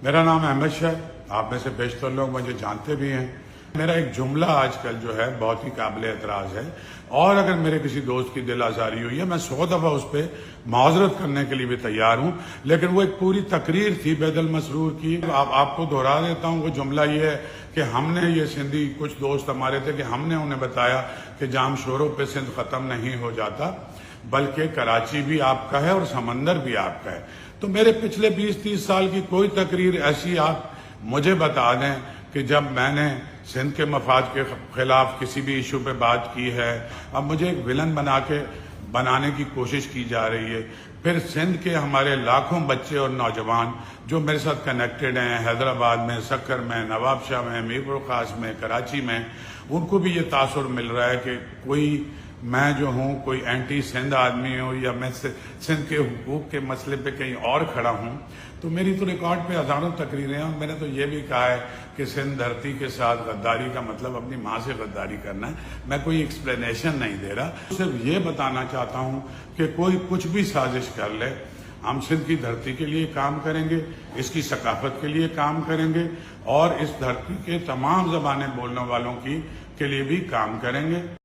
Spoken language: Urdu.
میرا نام احمد شاہ، آپ میں سے بیشتر لوگ مجھے جانتے بھی ہیں۔ میرا ایک جملہ آج کل جو ہے بہت ہی قابل اعتراض ہے، اور اگر میرے کسی دوست کی دل آزاری ہوئی ہے میں 100 دفعہ اس پہ معذرت کرنے کے لیے بھی تیار ہوں، لیکن وہ ایک پوری تقریر تھی بے دل مسرور کی۔ آپ کو دہرا دیتا ہوں، وہ جملہ یہ ہے کہ ہم نے یہ سندھی کچھ دوست ہمارے تھے کہ ہم نے انہیں بتایا کہ جام شوروں پہ سندھ ختم نہیں ہو جاتا، بلکہ کراچی بھی آپ کا ہے اور سمندر بھی آپ کا ہے۔ تو میرے پچھلے 20-30 سال کی کوئی تقریر ایسی آپ مجھے بتا دیں کہ جب میں نے سندھ کے مفاد کے خلاف کسی بھی ایشو پہ بات کی ہے۔ اب مجھے ایک ویلن بنانے کی کوشش کی جا رہی ہے۔ پھر سندھ کے ہمارے لاکھوں بچے اور نوجوان جو میرے ساتھ کنیکٹڈ ہیں، حیدرآباد میں، سکر میں، نواب شاہ میں، میرپور خاص میں، کراچی میں، ان کو بھی یہ تاثر مل رہا ہے کہ کوئی میں جو ہوں کوئی اینٹی سندھ آدمی ہوں یا میں سندھ کے حقوق کے مسئلے پہ کہیں اور کھڑا ہوں۔ تو میری تو ریکارڈ پہ ہزاروں تقریریں ہیں، اور میں نے تو یہ بھی کہا ہے کہ سندھ دھرتی کے ساتھ غداری کا مطلب اپنی ماں سے غداری کرنا ہے۔ میں کوئی ایکسپلینیشن نہیں دے رہا، صرف یہ بتانا چاہتا ہوں کہ کوئی کچھ بھی سازش کر لے، ہم سندھ کی دھرتی کے لیے کام کریں گے، اس کی ثقافت کے لیے کام کریں گے، اور اس دھرتی کے تمام زبانیں بولنے والوں کے لیے بھی کام کریں گے۔